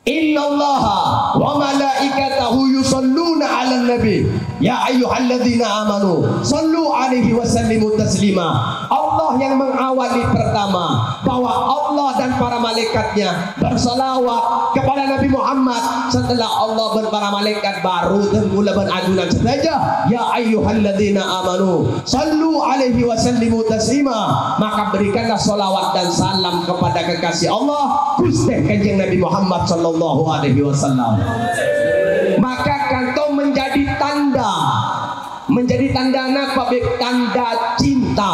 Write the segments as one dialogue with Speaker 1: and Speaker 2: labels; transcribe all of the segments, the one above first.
Speaker 1: Innallaha wa malaikatahu yusalluna 'alan nabi ya ayyuhalladzina amanu sallu 'alaihi wa sallimu taslima. Allah yang mengawali pertama bahwa Allah dan para malaikatnya bersalawat kepada Nabi Muhammad. Setelah Allah dan para malaikat baru dan mula ajunan saja ya ayyuhalladzina amanu sallu 'alaihi wa sallimu taslima. Maka berikanlah salawat dan salam kepada kekasih Allah Gusti Kanjeng Nabi Muhammad sallallahu alaihi wasallam. Maka kanto menjadi tanda apa? Tanda cinta,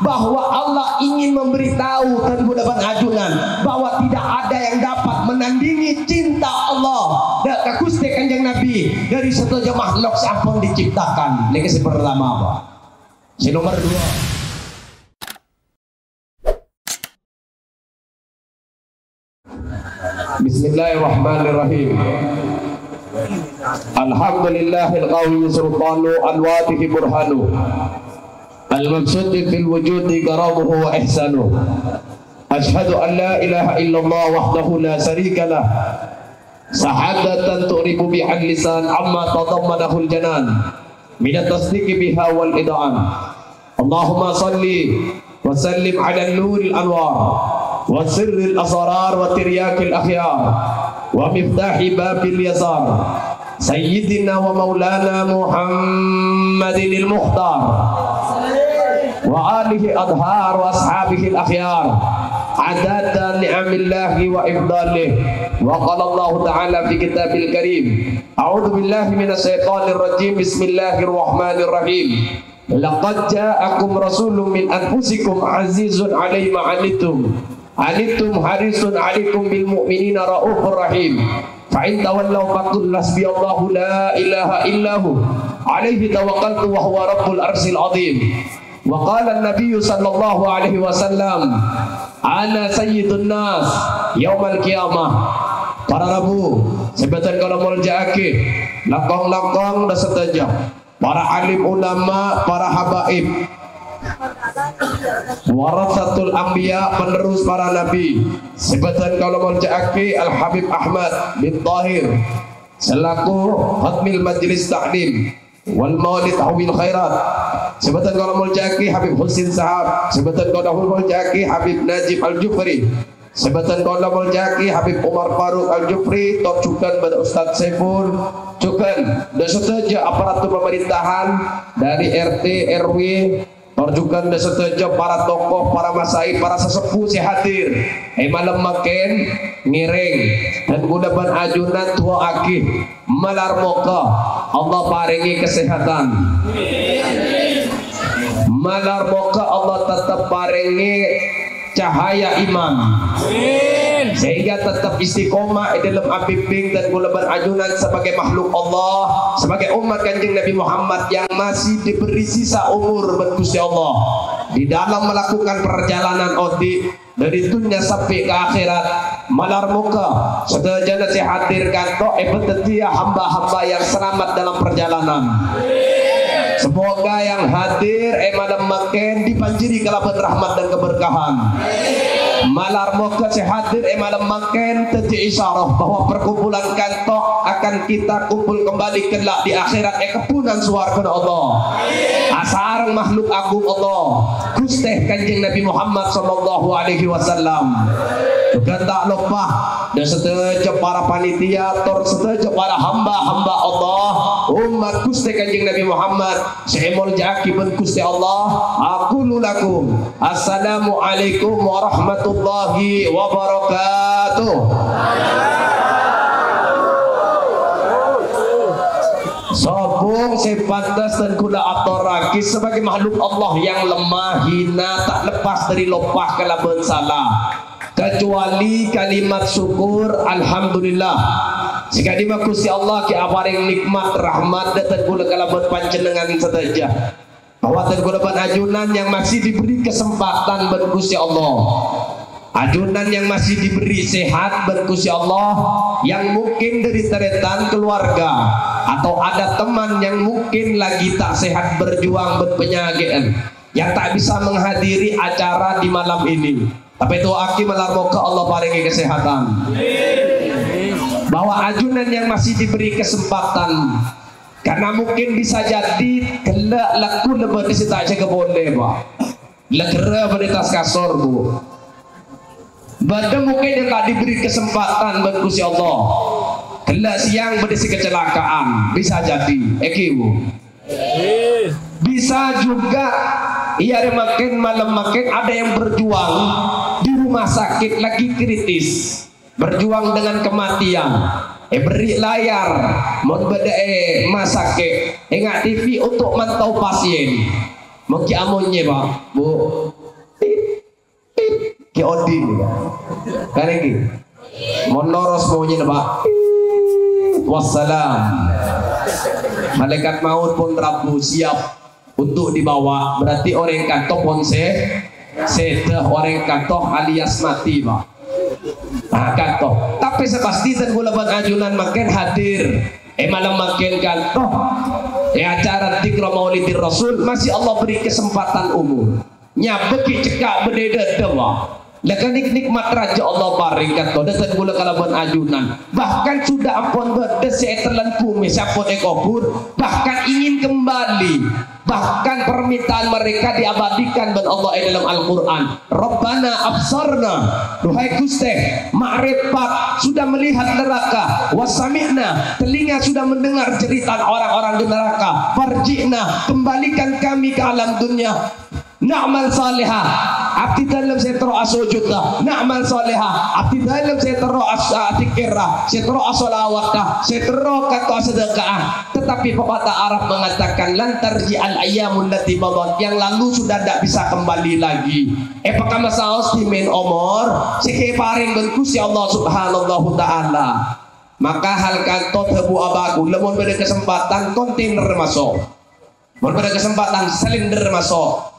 Speaker 1: bahwa Allah ingin memberitahu dan budaban ajunan bahwa tidak ada yang dapat menandingi cinta Allah dan Gusti Kanjeng Nabi dari setiap makhluk sampun diciptakan. Ini yang pertama apa? Si nomor 2. Bismillahirrahmanirrahim. Alhamdulillahil qawi sultanu anwatihi burhanu al-mabsudi fil wujudi karamuhu wa ihsanu. Ashhadu an la ilaha illallah wahdahu la syarika lah sahadatan tu'ribu bihan lisan amma tadammanahu al-janan min at-tasdiqi biha wal id'an. Allahumma salli wa sallim ala nuril anwar wa sirril asrar wa tiryakil akhyar wa miftahi babil yasar sayyidina wa maulana Muhammadinil mukhtar wa alihi adhar wa ashabihi al-akhyar adada ni'amillahi wa ifdalih. Wa qala Allah ta'ala fi kitabil karim a'udzu billahi minasy syaithanir rajim. Bismillahirrahmanirrahim. Laqad ja'akum rasulun min anfusikum azizun 'alaihi ma 'anittum harisun 'alaikum bil mu'minina raufur rahim. Fa in tawallaw faqul hasbiyallahu la ilaha illahu 'alaihi tawakkaltu wa huwa rabbul arsyil 'azim. Wa qala an-nabiy sallallahu alaihi wasallam ana sayyidun nas yaumal qiyamah. Para rabu sebatan kalau muljaake langkong-langkong da setajah para alim ulama, para habaib, warasatul anbiya, penerus para nabi. Sebatan kalau muljaake Al Habib Ahmad bin Tahir selaku khatmil majlis ta'lim wal maulid hawil khairat. Sebatan kalau muljaake Habib Husin Sahab. Sebatan kalau muljaake Habib Najib Al-Jufri. Sebatan kalau muljaake Habib Umar Faruk Al-Jufri. Tocukan pada Ustadz Saiful cukan dan setuju aparatur pemerintahan dari RT RW. Torjukan dan setuju para tokoh, para masai, para sesepuh si hadir. Malam makin ngiring dan gudaban ajunan tua akih malar moka Allah paringi kesehatan. Malar moka Allah tetap paringi cahaya iman, sehingga tetap istiqomah dalam bimbing dan gulaban ajunan sebagai makhluk Allah, sebagai umat Kanjeng Nabi Muhammad yang masih diberi sisa umur Gusti Allah di dalam melakukan perjalanan odik dari dunia sampai ke akhirat. Malar muka sedaya si hadir kanto ebetetia hamba-hamba yang selamat dalam perjalanan. Semoga yang hadir malam makin dipanjiri kalaban rahmat dan keberkahan. Malar moga sehadir malam makin tadi isyarah bahwa perkumpulan kanto akan kita kumpul kembali kelak di akhirat kepunan suarga Allah. Asarang makhluk agung Allah Gusti Kanjeng Nabi Muhammad sallallahu alaihi wasallam. Juga tak lupa dan setuju para panitia, setuju para hamba-hamba Allah umat Gusti Kanjeng Nabi Muhammad. Sehemul ja'akibun Gusti Allah. Aku lakum assalamualaikum warahmatullahi wabarakatuh. Sobong sepantas dan kula atoraki sebagai makhluk Allah yang lemah, hina, tak lepas dari lopah kalaban salah, kecuali kalimat syukur alhamdulillah. Sekali Gusti Allah ki aparing nikmat rahmat dan kula kalaban panjenengan saja. Bahwa tergolaban ajunan yang masih diberi kesempatan berkusti Allah, ajunan yang masih diberi sehat berkusti Allah, yang mungkin dari teretan keluarga atau ada teman yang mungkin lagi tak sehat berjuang berpenyakit yang tak bisa menghadiri acara di malam ini. Tapi itu aki melarmoka Allah paringi kesehatan. bahwa ajunan yang masih diberi kesempatan, karena mungkin bisa jadi kelak laku lebat di situ aja boleh Pak, lekera pada tas kasor Bu. Bada mungkin yang tak diberi kesempatan berkusi Allah, kelak siang berdisi kecelakaan, bisa jadi Bu. Bisa juga ia makin malam makin ada yang berjuang di rumah sakit lagi kritis, berjuang dengan kematian, beri layar mau beda masake enggak TV untuk mantau pasien mungkin amonnya Pak Bu ki odin kan lagi monoros maunya Pak wassalam, malaikat maut pun Rabu siap untuk dibawa, berarti orang kantor ponse seteh orang kantor alias mati Pak. Kantor. Tapi sepasti dan gulaban ajunan makin hadir. Malam makin kantor. Acara dikra Maulidir Rasul masih Allah beri kesempatan umum. Nya beki cekak bededa dewa. Laka nikmat raja Allah paring kantor dan gula kalaban ajunan. Bahkan sudah ampun berde setelan bumi siapun ekobur, bahkan ingin kembali. Bahkan permintaan mereka diabadikan oleh Allah dalam Al-Quran. Rabbana absarna, duhai Gusti, ma'rifat sudah melihat neraka, wasami'na, telinga sudah mendengar cerita orang-orang di neraka, farji'na, kembalikan kami ke alam dunia, na'mal salihah, abdi dalam setro asujudna, na'mal salihah, abdi dalam setro atikirah, setro asolawatah, setro kata sedekah. Tetapi pepatah Arab mengatakan lantar ji'al ayyamun lati madat, yang lalu sudah tidak bisa kembali lagi. Apakah masaos di main omor seke paring berkusi Allah subhanahu ta'ala. Maka hal kantot hebu abaku lemon pada kesempatan kontainer masuk, pada kesempatan silinder masuk.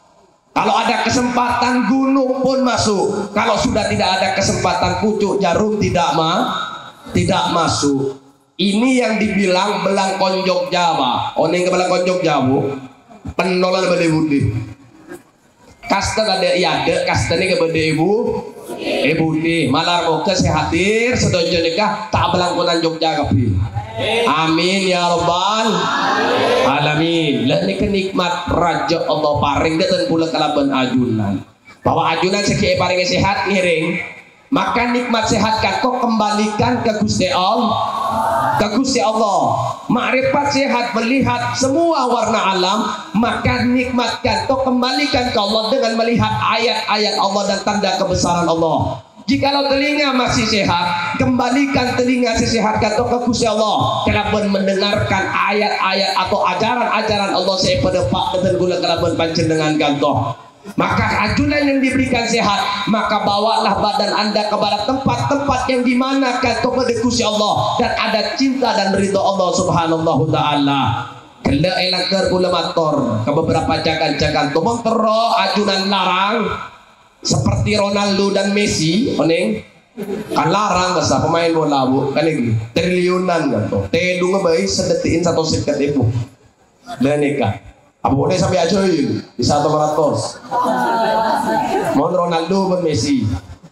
Speaker 1: Kalau ada kesempatan gunung pun masuk. Kalau sudah tidak ada kesempatan pucuk jarum tidak masuk. Ini yang dibilang belang konjok Jawa. Oneng ke belang konjok Jawa. Penolan pada budi. Kasta ada iade, kasta ini kepada ibu. Budi malar moga sehatir sedojo nikah tak belang konan Jogja kapi. Amin ya rabbal alamin. Lah ni kenikmat raja Allah paring dan pula kalaban ajunan. Bahwa ajunan seki paring sehat ngiring. Maka nikmat sehat kau kembalikan ke Gusti Allah. Ke Gusti Allah. Makrifat sehat melihat semua warna alam, maka nikmatkan kau kembalikan ke Allah dengan melihat ayat-ayat Allah dan tanda kebesaran Allah. Jikalau telinga masih sehat, kembalikan telinga sehat kata ke Gusti Allah. Kalaban mendengarkan ayat-ayat atau ajaran-ajaran Allah saya pada pak dan gula kalaban panjenengan gantoh. Maka ajunan yang diberikan sehat, maka bawalah badan anda kepada tempat-tempat yang dimana kata pada Gusti Allah dan ada cinta dan ridha Allah subhanahu ta'ala. Kela elangker gula mator ke beberapa jagan-jagan tumong tero ajunan larang. Seperti Ronaldo dan Messi, oneng kan larang masa pemain bola Bu, kan lagi triliunan kan tuh. Tedu ngebaik sedetiin satu sekat ibu. Dan nikah. Apa boleh sampai aja di 100. Mau Ronaldo dan Messi.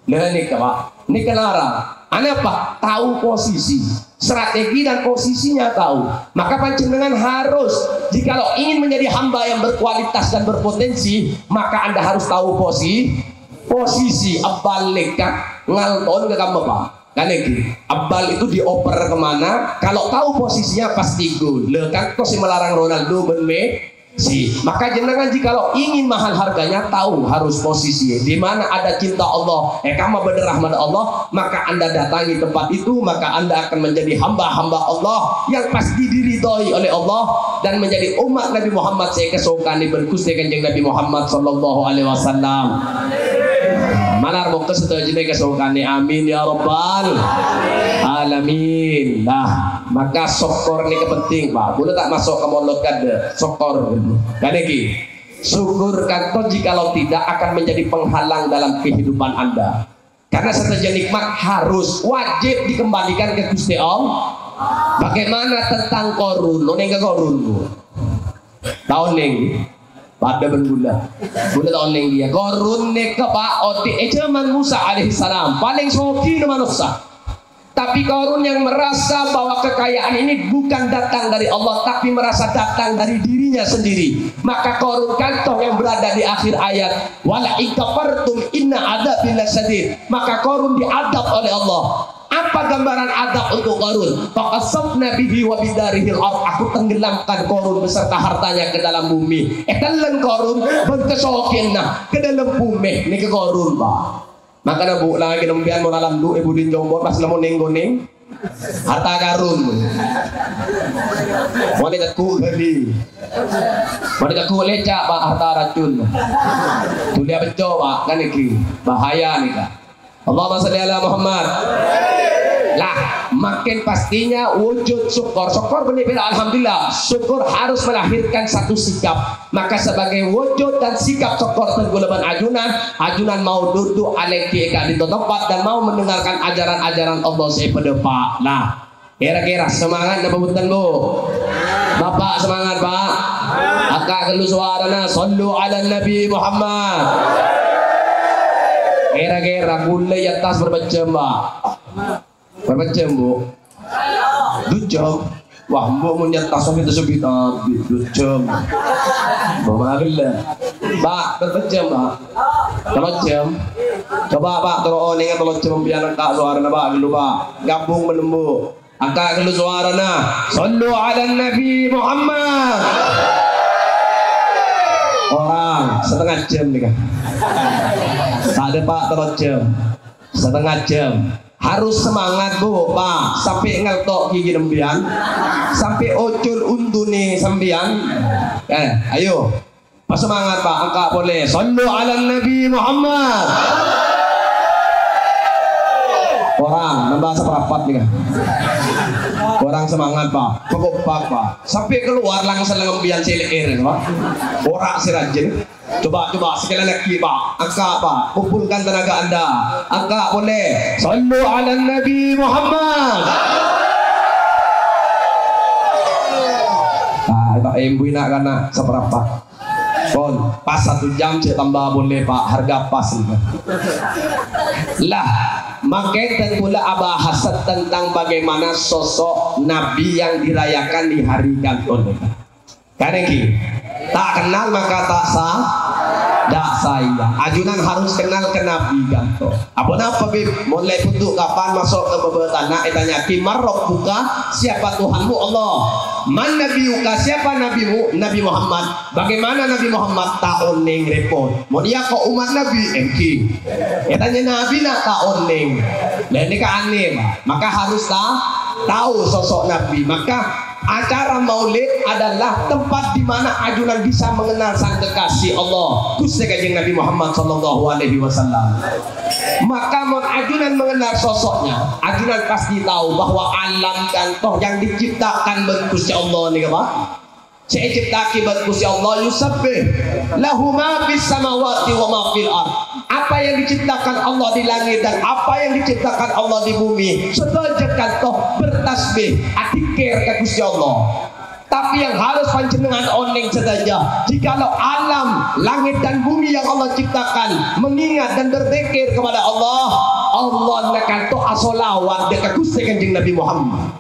Speaker 1: Dan nikah Pak. Nikah larang. Ane apa? Tahu posisi, strategi dan posisinya tahu. Maka panjenengan harus, jikalau ingin menjadi hamba yang berkualitas dan berpotensi, maka Anda harus tahu posisi abalik kan ngalton ke kamu Pak kan lagi abal itu dioper kemana, kalau tahu posisinya pasti gol. Lekan kok si melarang Ronaldo ben Messi. Maka jenengan jikalau ingin mahal harganya tahu harus posisi di mana ada cinta Allah kamu berrahmat Allah, maka Anda datangi tempat itu, maka Anda akan menjadi hamba-hamba Allah yang pasti diridhoi oleh Allah dan menjadi umat Nabi Muhammad saya kesukani berkusti kanjeng Nabi Muhammad sallallahu alaihi wasallam. Manar moga setuju kesukani amin ya rabbal alamin. Nah, maka syukur ini penting Pak. Boleh tak masuk ke mulut kada syukur. Kan iki. Syukur kantor jikalau tidak akan menjadi penghalang dalam kehidupan Anda. Karena setelah nikmat harus wajib dikembalikan ke Gusti Allah. Bagaimana tentang korun? Neng ke korun Bu. Tahun neng pada berbulan tahun neng dia korun neka Pak oti zaman Musa alaihissalam paling soki manusia. Tapi Qarun yang merasa bahwa kekayaan ini bukan datang dari Allah, tapi merasa datang dari dirinya sendiri. Maka Qarun kantoh yang berada di akhir ayat, wala ikafartum inna adzabi lasyadid. Maka Qarun diadab oleh Allah. Apa gambaran adab untuk Qarun? Faqasafna bihi wa bidarihil ard. Aku tenggelamkan Qarun beserta hartanya ke dalam bumi. Telan Qarun berkesokinna ke dalam bumi ni ke Qarun ba. Maka na bu lagi nembian mo nalandu ibu din jombor pas lamun ning harta Qarun. Mo ni ku gali. Mo ni ku leca ba harta racun. Tulia bejo ba kan iki bahaya nih Kak. Allahumma shalli ala Muhammad. Lah, makin pastinya wujud syukur. Syukur benar-benar alhamdulillah. Syukur harus melahirkan satu sikap. Maka sebagai wujud dan sikap syukur tergulaban ajunan mau duduk aleki di tempat dan mau mendengarkan ajaran-ajaran Allah sepada Pak. Nah, kira-kira semangat na pabutan Bu. Bapak semangat Pak. Akak kelu suarana sallu ala Nabi Muhammad. Kira-kira gulai atas berapa jam Pak? Berapa jam Bu? 2 jam. Wah, mbok mun nyetas sampai tersebut 2 jam. Bagaimana? Pak, berapa jam Pak? 3 jam. Coba Pak terus ingat 3 jam biar tak suara Pak dulu Pak. Gabung menembu. Angkat dulu suarana. Sallu ala Nabi Muhammad. Orang setengah jam nih kan. Tak ada Pak 3 jam. Setengah jam. Harus semangat Bu Pak sampai ngeltok gigi nembian sampai ocul undune sambian ayo pas semangat Pak angkat boleh sallu ala Nabi Muhammad. Orang nambah seperapat nih kan orang semangat Pak kegopak Pak sampai keluar langsung ngembian cilik Pak orang si rajin. Coba sekali lagi Pak, angkat Pak, kumpulkan tenaga Anda. Angkat boleh. Sallu ala Nabi Muhammad. Tak ibu nak kana seberapa? Kon, pas 1 jam cek tambah boleh Pak, harga pas nih. Lah, makin pula bahasa tentang bagaimana sosok Nabi yang dirayakan di hari gantung. Karena tak kenal maka tak sah. Tak saya. Ajunan harus kenal ke Nabi ganto. Apa bib? Mulai untuk kapan masuk ke beberapa tanah? Tanya kimar buka siapa Tuhanmu Allah? Man nabiuka siapa nabimu? Nabi Muhammad. Bagaimana Nabi Muhammad tahun ning repot? Mau dia kok umat Nabi MK? Tanya Nabi nak tahun ning. Dan ini kan aneh. Maka harus tahu sosok Nabi. Maka acara maulid adalah tempat di mana ajunan bisa mengenal sang kekasih Allah Gusti Kanjeng Nabi Muhammad sallallahu alaihi wasallam. Maka ajunan mengenal sosoknya, ajunan pasti tahu bahwa alam gantoh yang diciptakan Gusti Allah nih apa? Saya ciptaki Gusti Allah yusabbih lahu ma fis samawati wa ma fil ard. Apa yang diciptakan Allah di langit dan apa yang diciptakan Allah di bumi sedaya kantoh bertasbih adikir ke Gusti Allah. Tapi yang harus panjenengan oneng saja, jikalau alam langit dan bumi yang Allah ciptakan mengingat dan berzikir kepada Allah, Allah akan toa solawat dekat Gusti Kanjeng Nabi Muhammad.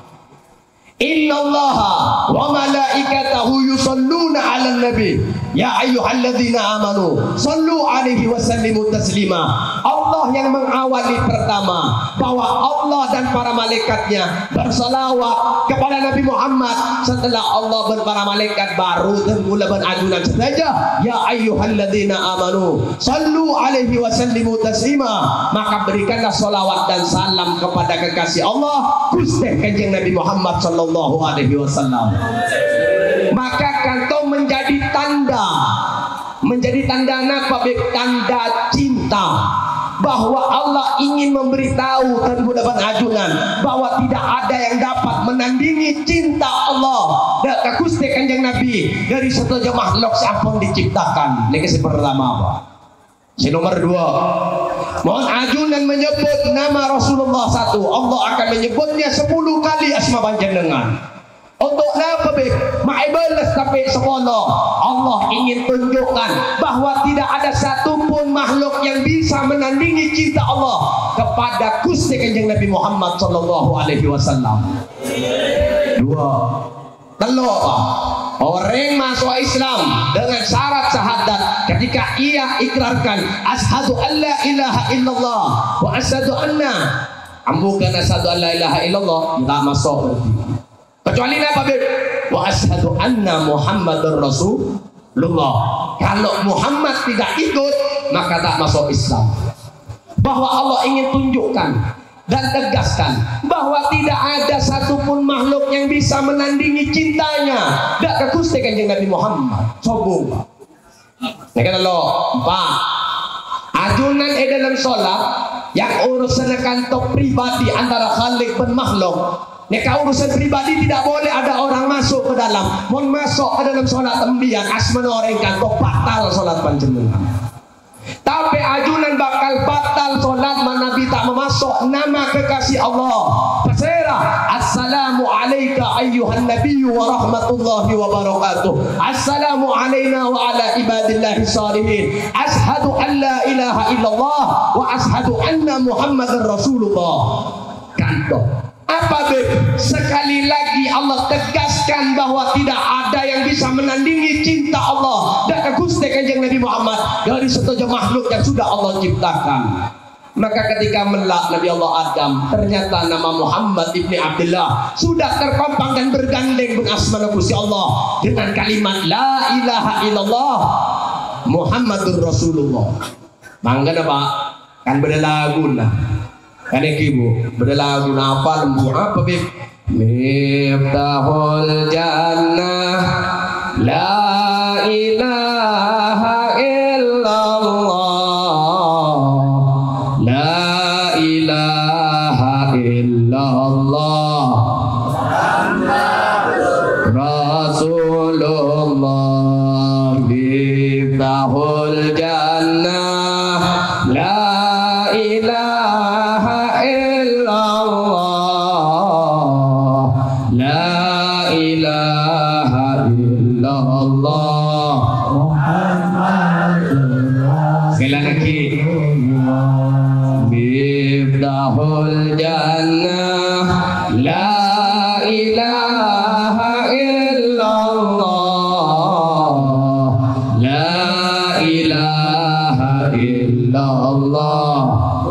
Speaker 1: Innallaha wa malaikatahu yusalluna 'alan nabi ya ayyuhalladzina amanu sallu 'alaihi wa sallimu taslima. Allah yang mengawali pertama bahwa Allah dan para malaikatnya bersalawat kepada Nabi Muhammad. Setelah Allah dan para malaikat baru dan mula ajunan saja ya ayyuhalladzina amanu sallu 'alaihi wa sallimu taslima. Maka berikanlah salawat dan salam kepada kekasih Allah Gusti Kanjeng Nabi Muhammad sallallahu alaihi wasallam. Maka kantong menjadi tanda apa? Tanda cinta bahwa Allah ingin memberitahu dan budaban ajunan bahwa tidak ada yang dapat menandingi cinta Allah dan Gusti Kanjeng Nabi dari setiap makhluk siapapun diciptakan. Ini pertama apa? Nomor 2, mohon ajunan menyebut nama Rasulullah 1. Allah akan menyebutnya 10 kali asma panjenengan. Untuk apa beb? Ma'ibales tapi sekolah Allah ingin tunjukkan bahwa tidak ada satupun makhluk yang bisa menandingi cinta Allah kepada Gusti Kanjeng Nabi Muhammad sallallahu alaihi wasallam. Dua. Telur. Orang masuk Islam dengan syarat syahadat ketika ia ikrarkan asyhadu an la ilaha illallah wa asyhadu anna, bukan asyhadu an la ilaha illallah tak masuk kecuali apa beb? Wa asyhadu anna Muhammadar Rasulullah. Kalau Muhammad tidak ikut maka tak masuk Islam. Bahwa Allah ingin tunjukkan dan tegaskan bahwa tidak ada satupun makhluk yang bisa menandingi cintanya dak ke Gusti Kanjeng Nabi Muhammad. Sombong. Nek kalau Pak ajunan dalam sholat yang urusan kantor pribadi antara khalik dan makhluk. Nek urusan pribadi tidak boleh ada orang masuk ke dalam. Mohon masuk ke dalam sholat tembian asman orang kantor batal sholat panjenengan. Tapi ajunan bakal batal solat Nabi tak memasuk nama kekasih Allah. Pasera assalamu alayka ayyuhan nabiyyu wa rahmatullahi wa barakatuh. Assalamu alayna wa ala ibadillahi salihin. Ashhadu an la ilaha illallah wa ashhadu anna Muhammadar Rasulullah. Kantor. Apa beb? Sekali lagi Allah tegaskan bahwa tidak ada yang bisa menandingi cinta Allah dan Gusti Kanjeng Nabi Muhammad dari setiap makhluk yang sudah Allah ciptakan. Maka ketika melak Nabi Allah Adam, ternyata nama Muhammad ibni Abdullah sudah terpampang dan bergandeng dengan asma Gusti Allah dengan kalimat la ilaha illallah Muhammadur Rasulullah. Mangga Pak, kan beda lagu lah. Kan ibu beda lagu apa lembu apa bib? Miftahul jannah la ilaha illallah la ilaha illallah Rasulullah. Miftahul jannah la ilaha illallah la ilaha illallah Muhammadur Rasulullah. Sekali lagi Miftahul jannah la ilaha illallah la ilaha illallah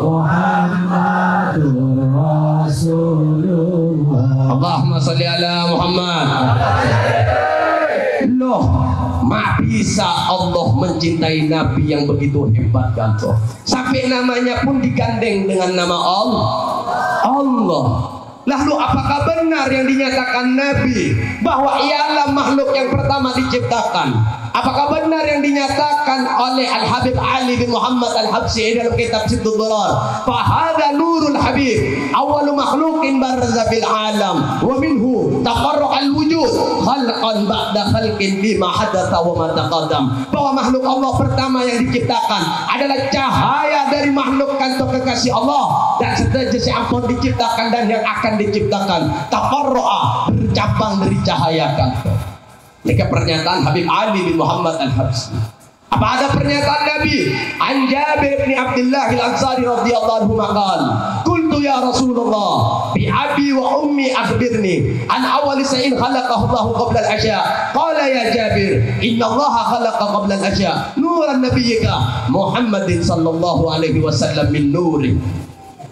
Speaker 1: Muhammadur Rasulullah. Allahumma salli ala Muhammad. Loh, mak bisa Allah mencintai Nabi yang begitu hebat ganto. Sampai namanya pun digandeng dengan nama Allah. Lalu apakah benar yang dinyatakan Nabi bahwa ialah makhluk yang pertama diciptakan? Apakah benar yang dinyatakan oleh Al-Habib Ali bin Muhammad Al-Habsyi dalam kitab Siddul Durar? Fahada nurul Habib awalu makhlukin barza bil alam wa minhu taqarra al-wujud khalqan ba'da khalqin bima hadatha wa ma taqaddam. Bahwa makhluk Allah pertama yang diciptakan adalah cahaya dari makhluk kantor kekasih Allah dan seterusnya ampun diciptakan dan yang akan diciptakan taqarra bercabang dari cahaya kantor. Ini pernyataan Habib Ali bin Muhammad Al-Habsyi. Apa ada pernyataan Nabi? An Jabir bin Abdullah Al-Ansari radhiyallahu anhu maqal, qultu ya Rasulullah bi abi wa ummi akhbirni an awwal shay'in khalaqahu Allah qabla al-asya. Qala ya Jabir, inna Allah khalaqa qabla al-asya nuran nabiyyika Muhammadin sallallahu alaihi wasallam min nuri.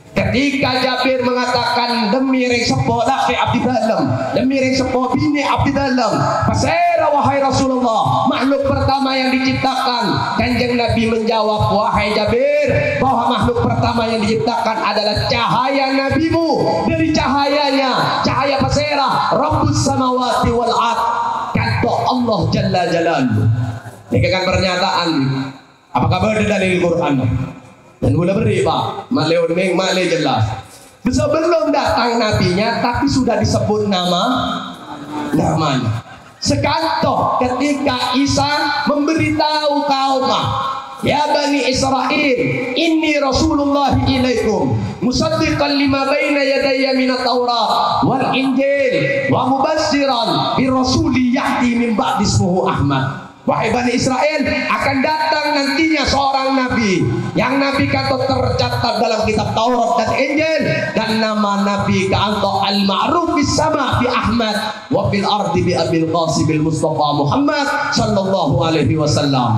Speaker 1: Ketika Jabir mengatakan demi reng sepo laki abdi dalam, demi reng sepo bini abdi dalam, pasera wahai Rasulullah, makhluk pertama yang diciptakan. Kanjeng Nabi menjawab, wahai Jabir, bahwa makhluk pertama yang diciptakan adalah cahaya nabimu. Dari cahayanya, cahaya pasera Rabbus samawati wal ard, kata Allah Jalla Jalaluhu. Ini kan pernyataan. Apakah benar dalil Quran? Dan mula beri Pak, Maleon Meng Male jelas. Sebelum datang nabinya, tapi sudah disebut namanya. Sekantoh ketika Isa memberitahu kaumnya, ya Bani Israel, inni Rasulullah ilaikum, musaddiqan lima baina yadayya minat Taurat wal Injil, wa mubassiran bi rasuli yahdi min ba'di ismuhu Ahmad. wahai Bani Israel, akan datang nantinya seorang nabi yang nabi kata tercatat dalam kitab Taurat dan Injil, dan nama nabi kata al-ma'ruf bis sama bi Ahmad wa bil ardi bi Abil Qasim bil Mustafa Muhammad sallallahu alaihi wasallam.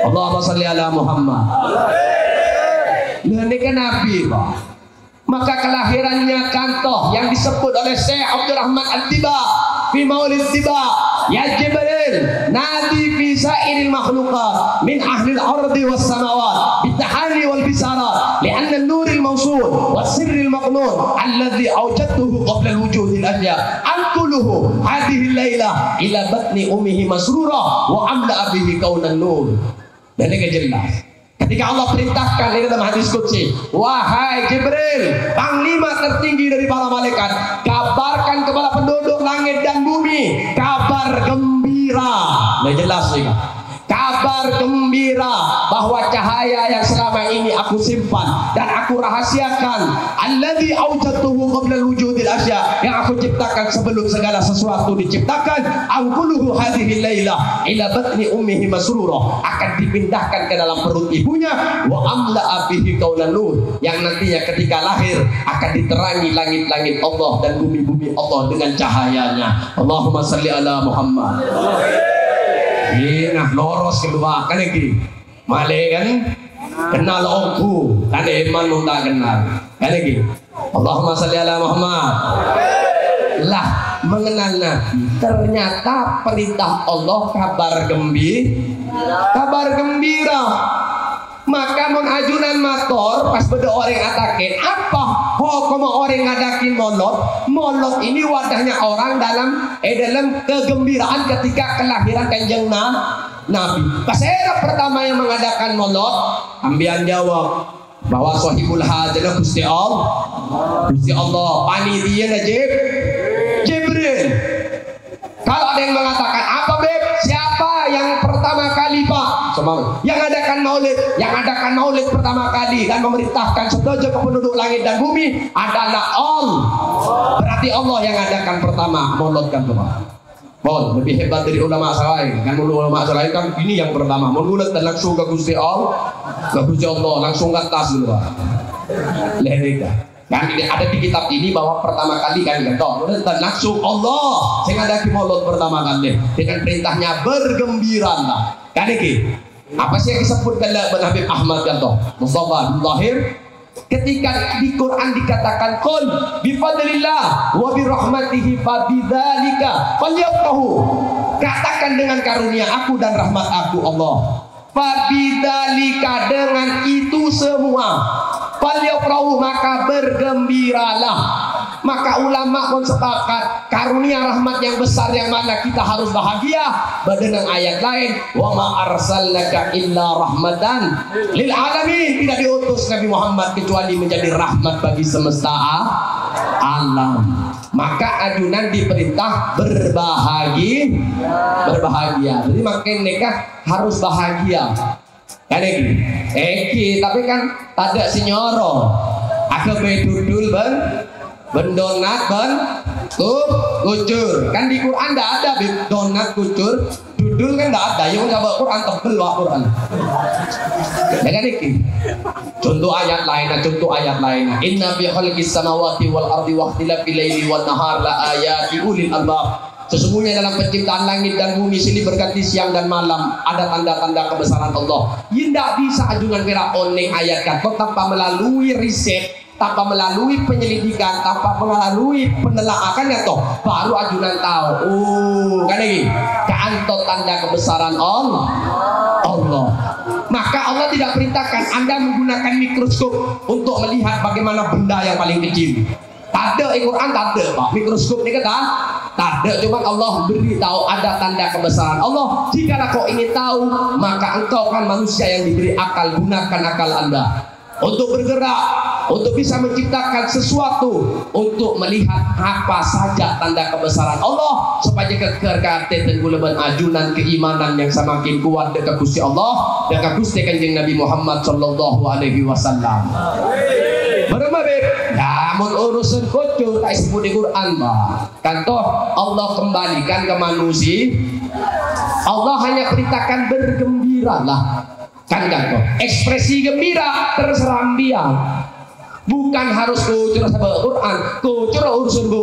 Speaker 1: Allahumma shalli ala Muhammad. Ini kan nabi, Pak. Maka kelahirannya kantoh yang disebut oleh Syekh Abdurrahman Al-Tiba fi Maulid Tiba, ya Jibril nadi fi sa'iril makhluqat min ahli al-ardi was samawat bitahani wal bisara li'anna an-nuril mawsul was sirril maqnun alladhi awjadtuhu qabla al-wujud al-ashya anquluhu hadhihi al-laila ila batni ummihi masrura wa amla bihi kaunan nur. Dan ini jelas ketika Allah perintahkan ini dalam hadis qudsi, wahai Jibril, panglima tertinggi dari para malaikat, kabarkan kepada penduduk langit dan bumi kabar gembira. Nah jelas nih, kabar gembira bahwa cahaya yang selama ini aku simpan dan aku rahasiakan, alladzi awjadtuhu qabla al-wujudil asya, yang aku ciptakan sebelum segala sesuatu diciptakan, anquluhu hadhihi laila ila batni ummihi masrura, akan dipindahkan ke dalam perut ibunya, wa amla bihi kaulan nur, yang nantinya ketika lahir akan diterangi langit-langit Allah dan bumi-bumi Allah dengan cahayanya. Allahumma shalli ala Muhammad. Nah loros kedua kan lagi malai kan kenal aku kan iman muntah kenal kan lagi. Allahumma shalli ala Muhammad. Lah mengenal Nabi ternyata perintah Allah kabar gembira. Maka mun ajunan mator pas beda orang atakin apa hukum orang ngadakin molot ini wadahnya orang dalam kegembiraan ketika kelahiran kanjeng Nabi. Pas era pertama yang mengadakan molot, ambian jawab bahwa sahibul hajah Gusti Allah panitia Jibril. Kalau ada yang mengatakan apa beb, siapa yang pertama kali Pak yang adakan maulid pertama kali dan memerintahkan setuju ke penduduk langit dan bumi adalah Allah. Berarti Allah yang adakan pertama maulid kan Pak. Lebih hebat dari ulama lain kan. Ulama lain kan ini yang pertama maulid dan langsung ke Gusti Allah, langsung ke atas dulu Pak. Lehika. Kan ada di kitab ini bahwa pertama kali kan dan langsung Allah sing ada di maulid pertama kali dengan perintahnya bergembira lah. Kan iki apa sih yang disebutkan oleh Habib Ahmad Ganto Mustafa Lahir ketika di Quran dikatakan qul bi fadlillah wa bi rahmatihi fa bidzalika falyafrahu, katakan dengan karunia aku dan rahmat aku Allah, fa bidzalika, dengan itu semua, falyafrahu, maka bergembiralah. Maka ulama pun sepakat karunia rahmat yang besar yang mana kita harus bahagia. Dengan ayat lain, wa ma arsalnaka illa rahmatan lil alamin, tidak diutus Nabi Muhammad kecuali menjadi rahmat bagi semesta alam. Maka ajunan diperintah berbahagia. Jadi makin nikah harus bahagia. Kan tapi kan ada sinyoro agak bedudul bendonat kucur kan di Quran tidak ada donat kucur dudul kan tidak ada. Yang coba Quran tebel wah Quran ya kan ini contoh ayat lain inna fi khalqis samawati wal ardi wa ikhtilafil laili wan nahar la ayati ulil albab. Sesungguhnya dalam penciptaan langit dan bumi, silih berganti siang dan malam, ada tanda-tanda kebesaran Allah. Tidak bisa ajunan kira oning ayat kata tanpa melalui riset, tanpa melalui penyelidikan, tanpa melalui penelaakan ya toh baru ajunan tahu. Kan lagi kantot tanda kebesaran Allah. Maka Allah tidak perintahkan Anda menggunakan mikroskop untuk melihat bagaimana benda yang paling kecil. Tada Al-Quran tada Pak. Mikroskop ini kata tada. Cuma Allah beritahu ada tanda kebesaran Allah. Jika kau ingin tahu, maka engkau kan manusia yang diberi akal, gunakan akal Anda untuk bergerak, untuk bisa menciptakan sesuatu, untuk melihat apa saja tanda kebesaran Allah, supaya kekerkatan dan gulaban ajunan keimanan yang semakin kuat dekat Gusti Allah, dekat Gusti Kanjeng Nabi Muhammad sallallahu alaihi wasallam. Namun urusan kucur tak disebut di Quran bah. Kan toh Allah kembalikan ke Allah hanya perintahkan bergembiralah. Kan kok. Ekspresi gembira terserah dia. Bukan harus kucur sama Quran, kucur urusan bu.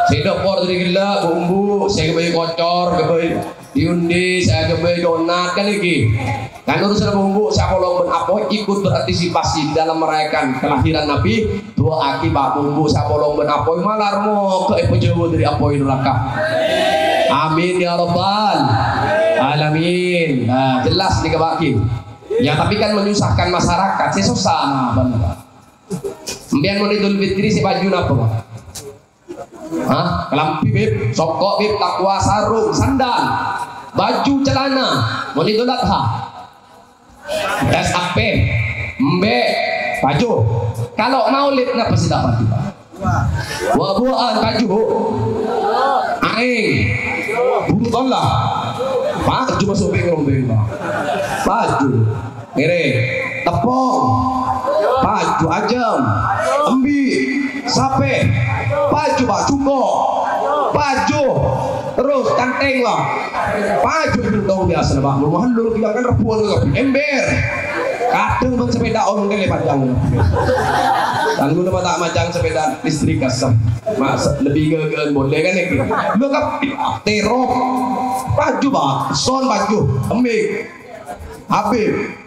Speaker 1: Saya dapur dari gila bumbu, saya kebayi kocor, kebayi diundi, saya kebayi donat kan lagi. Kan urusan bumbu, saya kolong benapoy ikut berantisipasi dalam merayakan kelahiran Nabi. Dua akibat bumbu, saya kolong benapoy malar mau ke jauh dari apoy neraka. Amin ya rabbal alamin. Nah, jelas nih kebaki. Ya tapi kan menyusahkan masyarakat, saya susah nah benar. Kemudian mau Idul Fitri si baju apa? Hah? Kelampi bib, sokok bib, takwa, sarung, sandal, baju, celana. Mau Idul Adha, das ape, mbe, baju. Kalau maulid ngapa sih dapat juga? Buah-buahan baju, aing, bulu tolak, baju masuk beng-beng, baju. Kere, tepung, baju ajam, embi, sape, baju cuko, baju, terus kanteng lah, baju bintang biasa lah, rumahan dulu kita kan rebuan lagi, ember, kadang bang sepeda orang kali panjang, dan gue nama tak macam sepeda listrik kasar, mas lebih ke boleh kan lagi, lu kan terop, baju bang, son baju, embi, habis.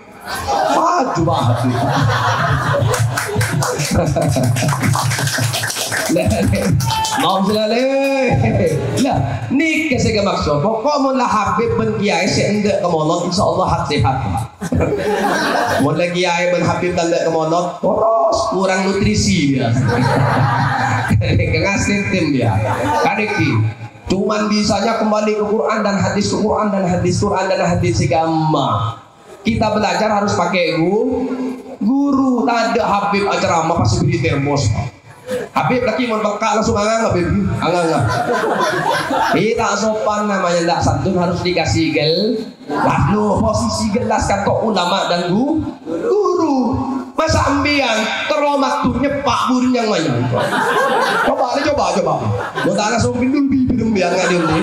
Speaker 1: Maju banget mau selale lah nih kesega maksud pokok mau lah Habib ben kiai seenggak kemonot insyaallah hak sehat mau lagi kiai ben Habib tanda kemonot terus kurang nutrisi dia ngasih tim dia kadeki cuman bisanya kembali ke Quran dan hadis Quran dan hadis Quran dan hadis agama. Kita belajar harus pakai guru. Tak ada Habib ceramah pasti beri termos. Habib lagi mau bekal langsung angang Habib. Angang. Kita sopan namanya tidak santun harus dikasih lalu posisi gelas kan kok ulama dan guru. Masa ambian teromak tuh nyepak burin yang main. Coba. Mau tak langsung pindul bibir biar nggak diundi.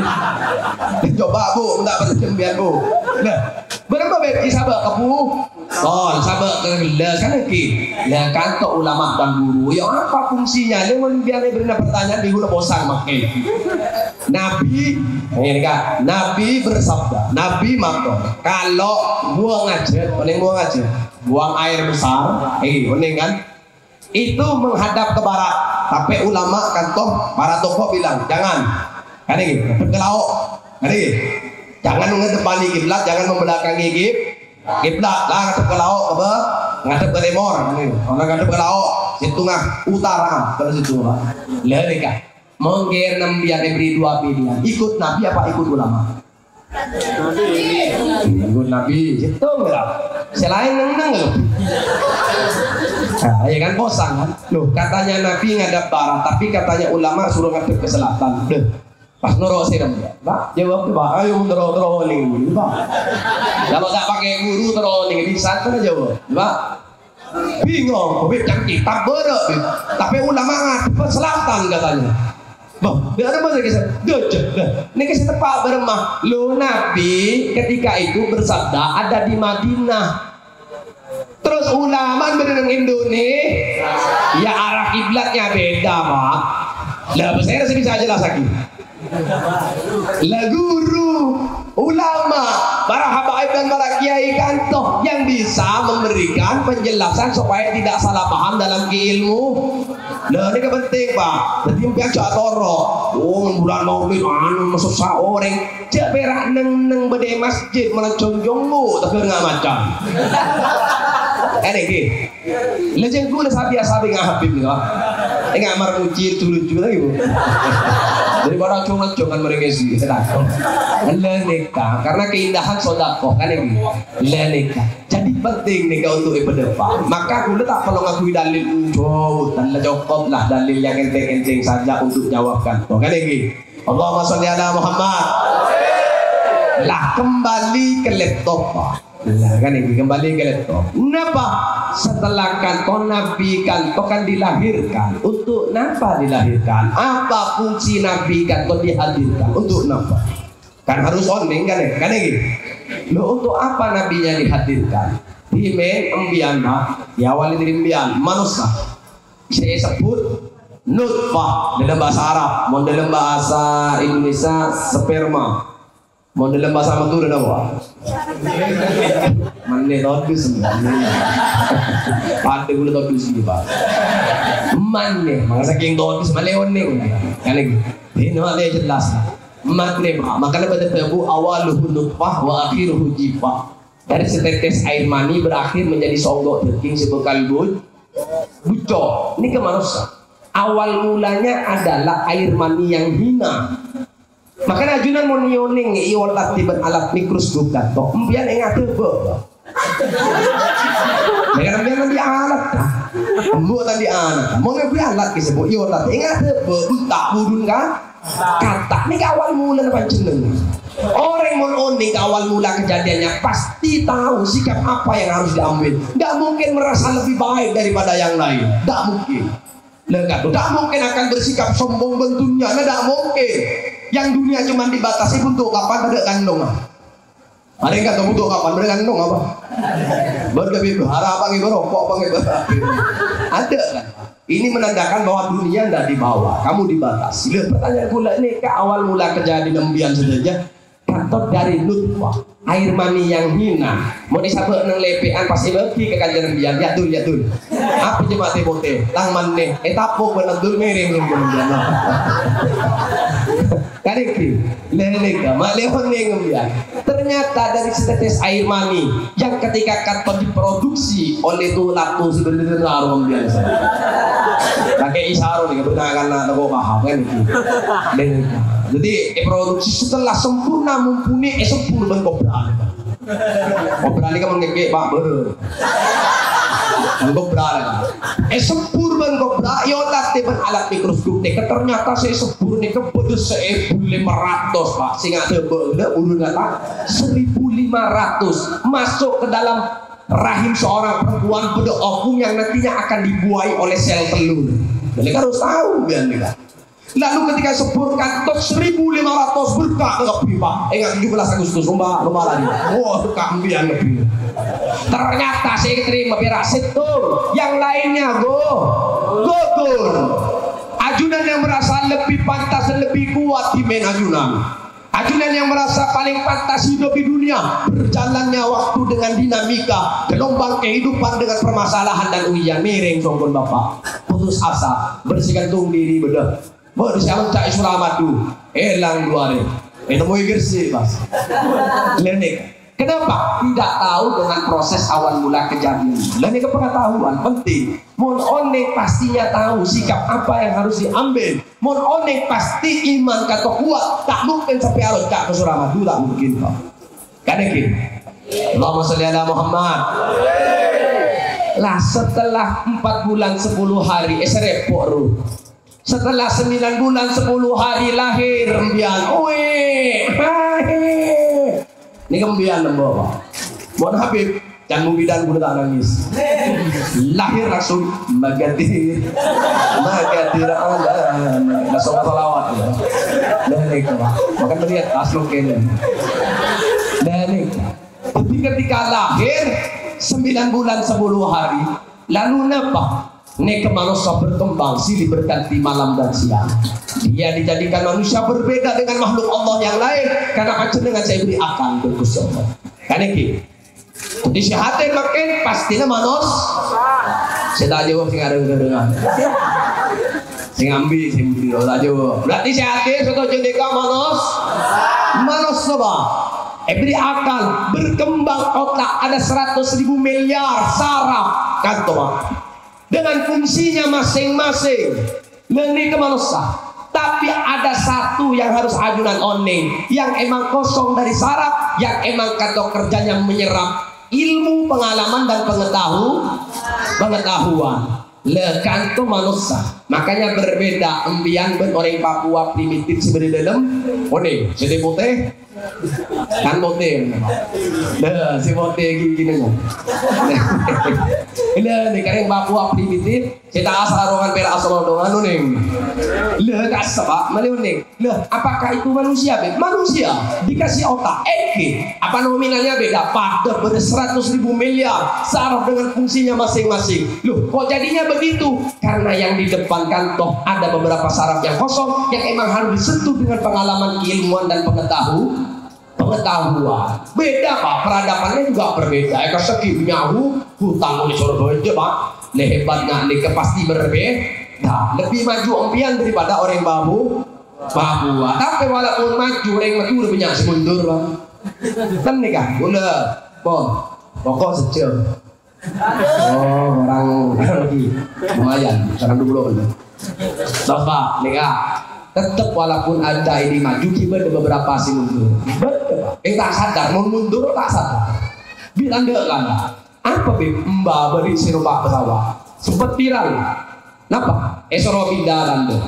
Speaker 1: Coba bu, tak berjembian bu. Nah. Berapa beti sahabat kapu? Sahabat kegelas kan lagi. Lah kantor ulama dan guru. Yang apa fungsinya? Dia biar beri pertanyaan di guna bosan makai. Nabi, ini kan, Nabi bersabda, Nabi makan. Kalau buang aja, buang air besar, bening kan? Itu menghadap ke barat. Tapi ulama kantor para tokoh bilang jangan. Kan ini, ke laut. Kan ini. Jangan menghadapani kiblat, jangan membelakangi kiblat. Lah ngadep ke laut, ngadep ke timur. Orang ngadep ke laut, situ tengah utara, terus situ lah. Lelika, mengger nambian beri dua pilihan. Ikut Nabi apa ikut ulama? Ikut Nabi, situ enggak. Selain neng loh. Nah, ya kan bosan kan? Loh, katanya Nabi ngadap barat, tapi katanya ulama suruh ngadep ke selatan. Pas nurut sih dong, Pak. Jawab tuh, Pak. Ayo terus nih, Pak. Kalau tak pakai guru terus nih, bisa kan jawab, Pak. Bingung, Habib yang kitab berat, tapi ulama ngadep ke selatan katanya. Bang, dia ada masa kisah, ini kisah tepat beremah. Lo Nabi ketika itu bersabda ada di Madinah. Terus ulama berenang Indonesia, ya arah kiblatnya beda, Pak. Lah, saya bisa jelas lagi. Lah guru, ulama, para habaib dan para kiai kantoh yang bisa memberikan penjelasan supaya tidak salah paham dalam keilmu. Nah ini penting Pak. Jadi yang cak toro, bulan maulid masuk saoreng, cak perak neng bede masjid malah jongjongmu, tapi nggak macam. Ini lejeng gue biasa dengan Habib nih Pak. Ini ngamar muncir lucu lagi bu. Daripada cungan mereka sih sedekah. Leneka karena keindahan sodakoh kan ini. Leneka. Jadi penting nih untuk berdepan. Maka gue tak perlu ngakui dalil jauh dan cukup lah dalil yang enteng-enteng saja untuk jawabkan. Kan ini. Allahumma sholli ala Muhammad. Lah kembali ke laptop Pak. Lah kan ini kembali ke laptop. Kenapa? Setelah kantor Nabi kantor kan dilahirkan. Untuk kenapa dilahirkan? Apa fungsi Nabi kantor dihadirkan? Untuk kenapa? Kan harus oning kan ya? Kan gitu. Lo untuk apa nabinya dihadirkan? Dimen embian ya awalnya dari embian manusia. Saya sebut nutfah dalam bahasa Arab, mau dalam bahasa Indonesia sperma, mau dalam bahasa Madura apa? Mana todus sebenarnya? Pada gula todus gitu pak. Mana? Maka saking todus mana oning? Kan gitu. Ini mana jelas. Mana? Makanya pada tabu awaluhu nutfah wa akhiruhu jifah. Dari setetes air mani berakhir menjadi songgok daging sebekal bucok. Ini ke manusia. Awal mulanya adalah air mani yang hina. Makanya ajunan mau nioning iwalat tiban alat mikroskop dato. Embian enggak tebe. Dengan embian nanti alat. Embu tadi anak. Mau ngebi alat disebut iwalat enggak tebe. Tak burun kan? Kata ini awal mula panjenengan. Orang mau oning awal mula kejadiannya pasti tahu sikap apa yang harus diambil. Tidak mungkin merasa lebih baik daripada yang lain. Tidak mungkin. Tidak mungkin akan bersikap sombong bentuknya. Tidak mungkin. Yang dunia cuma dibatasi untuk kapan ada kandung. Ada yang kata untuk kapan ada kandung apa? Berkebi berharap apa gitu rokok apa gitu. Ada kan? Ini menandakan bahwa dunia tidak dibawa, kamu dibatasi. Lihat pertanyaan pula ini ke awal mula kejadian embian saja. Kantor dari nutfah, air mani yang hina. Mau disabuk nang lepean pasti bagi ke kajian embian. Ya tuh. Apa cuma tebote? Tang maneh, etapo penentul miring embian. Kariki, leleka, malehon embian. Ternyata dari setetes air mani yang ketika kantor diproduksi oleh tulang tuh sebenarnya larung embian. Pakai isyarat nih, benar karena aku paham kan itu. Jadi produksi setelah sempurna mumpuni, sempurna kobra. Kobra ini kan mengekek pak ber. Kobra kan. Sempurna kobra, yolat teban alat mikroskop. Ternyata saya sempurna kepedes 1.500 pak. Singa tebel, ulun kata 1.500 masuk ke dalam rahim seorang perempuan pada ovum yang nantinya akan dibuai oleh sel telur. Mereka harus tahu biar mereka. Lalu ketika sebutkan top 1.500 berkah ke pipa. Ingat 17 Agustus rumah lagi. Wah berkah ambian lebih. Ternyata saya terima berak setur. Yang lainnya gugur. Ajunan yang merasa lebih pantas dan lebih kuat di main ajunan. Ajunan yang merasa paling pantas hidup di dunia. Berjalannya waktu dengan dinamika, gelombang kehidupan dengan permasalahan dan ujian. Miring songkon bapak, putus asa, bersigantung diri bedah. Mau disiapkan cak Suramadu, elang 2 hari. Temui gersi mas. Lenik. Kenapa? Tidak tahu dengan proses awal mula kejadian. Dan ini kepengetahuan penting. Mon onek pastinya tahu sikap apa yang harus diambil. Mon onek pasti iman kata kuat. Tak mungkin sampai harus ke Suramadu, tak mungkin kok. Karena gini. Allahumma sholli ala Muhammad. Lah setelah 4 bulan 10 hari repot ruh. Setelah 9 bulan 10 hari lahir rembian. Ini kembian lembawa. Mohon Habib, jangan bidan guna tak nangis. Lahir langsung magadir Allah. Langsung salawat. Dan itu, makan melihat asal kene. Dan itu, tapi ketika lahir 9 bulan 10 hari, lalu napa? Nek manusia berkembang silih berganti malam dan siang. Dia dijadikan manusia berbeda dengan makhluk Allah yang lain karena panjenengan saya beri akal berkusti Allah. Karena gitu. Di syahadat makin pastinya manus. Saya tak jawab sing ada dengan. Sing ambil sing budi tak jawab. Berarti syahadat sudah jadi manus. Manus apa? Beri akal, berkembang otak, ada 100.000 miliar saraf kantong. Dengan fungsinya masing-masing ini ke manusia. Tapi ada satu yang harus ajunan oning, yang emang kosong dari saraf, yang emang kata kerjanya menyerap ilmu, pengalaman dan pengetahuan. Lekan tuh manusia, makanya berbeda embian ben orang Papua primitif sebenarnya dalam, oning, jadi putih, kan putih, si putih gini nih, ini karena Papua primitif, kita asal rongan perak asal dongan oning, kasar, mana oning, apakah itu manusia? Manusia dikasih otak, apa nominalnya beda, pada ber 100.000 miliar, saraf dengan fungsinya masing-masing, kok jadinya begitu? Karena yang di depan kan toh ada beberapa saraf yang kosong yang emang harus disentuh dengan pengalaman keilmuan dan pengetahuan. Beda Pak, peradabannya juga berbeda. Eka segi nyahu hutan di Surabaya Pak, hebatnya nih pasti berbeda. Lebih maju empian daripada orang Papua. Tapi walaupun maju orang maju udah banyak semundur Pak. Kan nih kan, udah pokok sejauh. Oh, orang lagi lumayan, sekarang dulu kan. Terus Pak, nih tetap walaupun ada ini maju, kita ada beberapa sih mundur. Betul Pak, tak sadar, mau mundur tak sadar. Bilang deh kan, apa mbak beri sirup pesawat, sempat viral. Kenapa? Esoro pindah dan deh.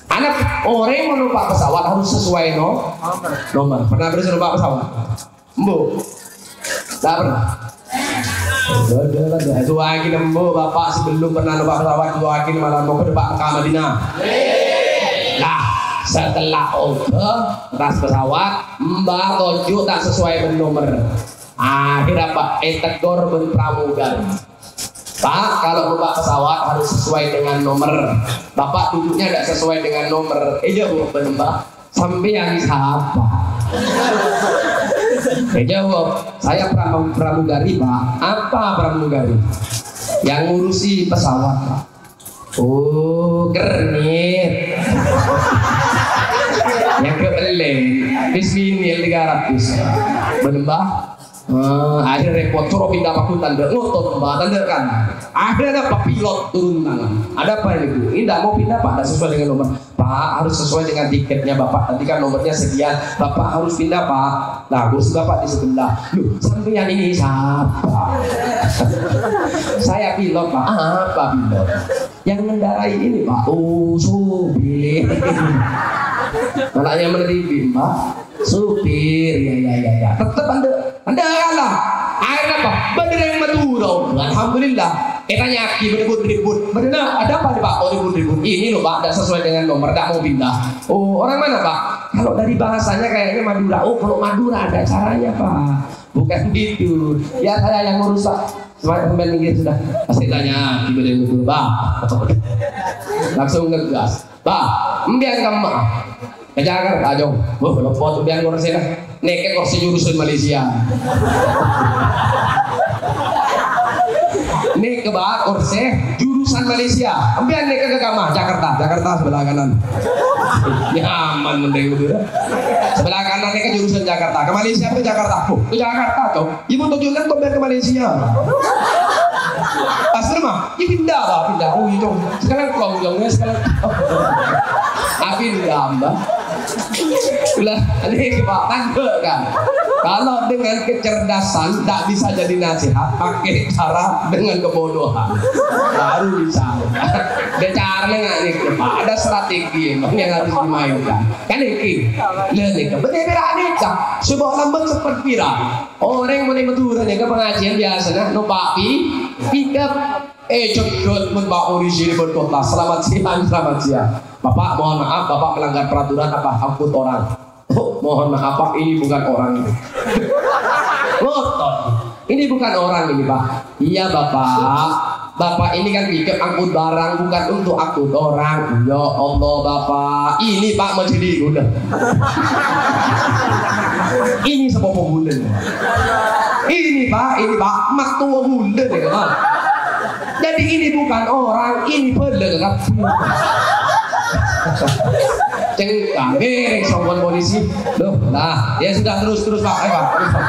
Speaker 1: Anak orang yang menumpak pesawat harus sesuai nomor. Pernah beri sirup pesawat? Bu, tak pernah. Doakin embo bapak sebelum pernah numpak pesawat, doakin malah mau ke depan ke Madinah. Nah setelah ras pesawat mbak toju tak sesuai nomor. Akhirnya Pak tegur ben pramugari. Pak kalau numpak pesawat harus sesuai dengan nomor. Bapak duduknya tidak sesuai dengan nomor. Jawab mbak sampai yang siapa? Jawab, saya pramugari Pak. Apa pramugari? Yang ngurusi pesawat Pak. Oh, kernit. Yang kebelen, bismillah 300. Bener akhirnya repot, suruh pindah fakultas, ngotot mbak, tanda kan. Akhirnya ada Pak pilot turun tangan. Ada apa ini Bu? Ini tidak mau pindah Pak, tidak sesuai dengan nomor. Pak harus sesuai dengan tiketnya Bapak. Tadi kan nomornya sekian, Bapak harus pindah Pak. Nah, kursi Bapak di sebelah. Loh, sampai yang ini siapa? Saya pilot Pak. Apa pilot? Yang mengendarai ini Pak. Oh, supir. Anaknya menerima Pak. Supir, ya. Tetap anda kalah. Akhirnya apa? Bener yang Madura. Alhamdulillah. Kita yakin ribut. Benar, ada apa nih Pak? Oh ribut. Ini loh Pak, tidak sesuai dengan nomor, tidak mau pindah. Oh orang mana Pak? Kalau dari bahasanya kayaknya Madura. Oh kalau Madura ada caranya Pak. Bukan gitu. Ya saya yang ngurus Pak. Semakin minggir sudah. Pasti tanya di badan dulu Pak. Langsung ngegas. Pak, mbiang kamu. Kejar aja. Kalau foto biang kursi lah. Neket kursi jurusan Malaysia. Nek ke bawah kursi jurusan Malaysia. Ambil nek ke kamar Jakarta sebelah kanan. Nyaman mending udah. Sebelah kanan nek ke jurusan Jakarta. Ke Malaysia ke Jakarta. Ke Jakarta tuh. Ibu tujuan tuh biar ke Malaysia. Asli mah, ini pindah. Oh itu. Sekarang kau bilangnya sekarang. Pindah mbak. Ulah, ini Pak tangga kan. Kalau dengan kecerdasan tak bisa jadi nasihat, pakai cara dengan kebodohan baru bisa. Ada caranya nggak nih Pak? Ada strategi yang harus dimainkan. Kan ini, lihat berbeda nih cak. Sebuah lambat seperti viral. Orang mau Madura nih ke pengajian biasanya numpak pickup. Cegot Pak polisi di berkota. Selamat siang. Bapak mohon maaf, Bapak melanggar peraturan apa angkut orang. Oh, mohon maaf Pak, ini bukan orang ini. Ngotot. Ini bukan orang ini Pak. Iya Bapak ini kan pikir angkut barang bukan untuk angkut orang. Ya Allah Bapak, ini Pak menjadi udah. Ini sepopo bunda. Ini Pak maktua bunda deh Pak. Jadi ini bukan orang, ini pelegap. Cengkang, bereng sombong polisi. Loh, nah, ya sudah terus Pak, ayo Pak, terus Pak.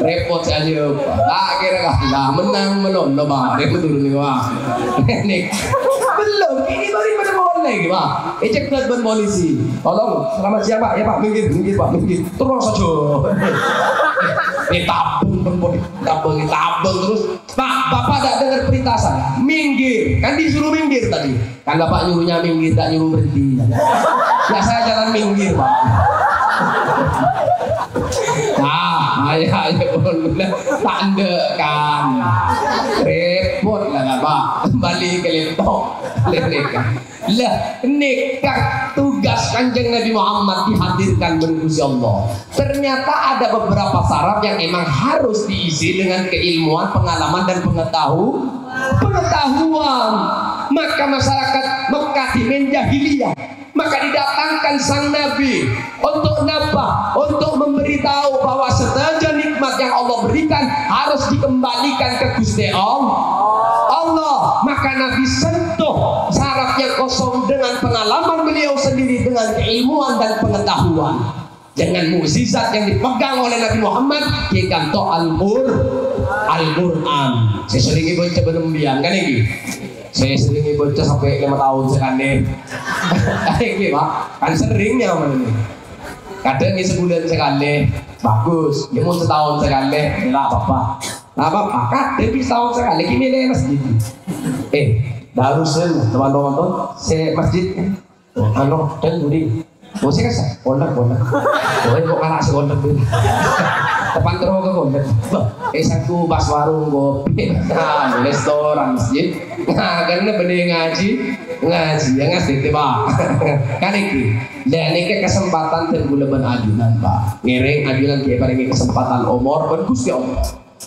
Speaker 1: Repot saja Pak. Tak kira lah menang menon Pak. Dia turun nih Pak. Nih, belum, ini baru pada boleh. boleh Pak. Ecek ben polisi. Tolong, selamat siang Pak. Ya Pak, minggir Pak, minggir. Terus aja. Tabung terus. Pak, Bapak tidak dengar perintah saya. Minggir. Kan disuruh minggir tadi. Kan Bapak nyuruhnya minggir, tak nyuruh berhenti. Ya saya jalan minggir Pak. Nah, ayah benar tanda kan repot lah Pak, kembali ke laptop lah nikah tugas Kanjeng Nabi Muhammad dihadirkan berkusi Allah. Ternyata ada beberapa syarat yang emang harus diisi dengan keilmuan, pengalaman dan pengetahuan. Maka masyarakat Mekah di jahiliyah, maka didatangkan sang Nabi untuk napa? Untuk memberitahu bahwa setiap nikmat yang Allah berikan harus dikembalikan ke Gusti Allah. Maka Nabi sentuh syarat yang kosong dengan pengalaman beliau sendiri, dengan keilmuan dan pengetahuan, dengan mukjizat yang dipegang oleh Nabi Muhammad di kantor Al-Quran. Saya sering baca benembian kan ini. Saya sering baca sampai 5 tahun sekali. Ini Pak, kan seringnya ini. Kadang ini sebulan sekali, bagus. Ya mau setahun sekali, tidak apa-apa. Nah apa-apa, kadang setahun sekali, ini milih masjid. Darusan teman-teman, saya masjid. Dan budi. Mau saya kasih, kondak. Kok kalah si kondak dulu. Depan terus ke kondak. Satu pas warung kopi, restoran masjid. Nah, karena bener ngaji yang ngasih Pak. Kan iki. Dan ini kesempatan dan bulan ajunan Pak. Ngiring ajunan kayak paling kesempatan umur bagus ya Allah.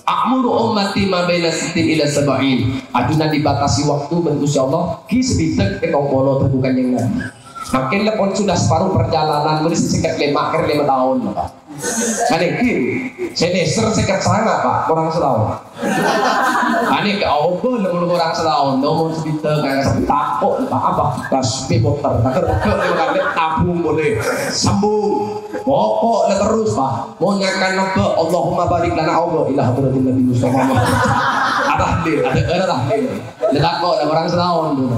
Speaker 1: Akmuru ummati ma baina sittin ila sab'in. Ajunan dibatasi waktu bagus ya Allah. Ki sebitek ke tongkolo terbukan yang nabi. Makin lepon sudah separuh perjalanan boleh sekitar 5 tahun Pak. Kan iki. Saya sekat sangat Pak, kurang setahun. Ani ke obo lemur kurang setahun, nomor sebitek kayak takut Pak apa? Kasih motor, takut tabung boleh sambung. Pokok terus Pak. Mau nyakan apa? Allahumma barik lana Allah ila hadratin Nabi Muhammad. Ada tahlil. Letak kok orang setahun dulu.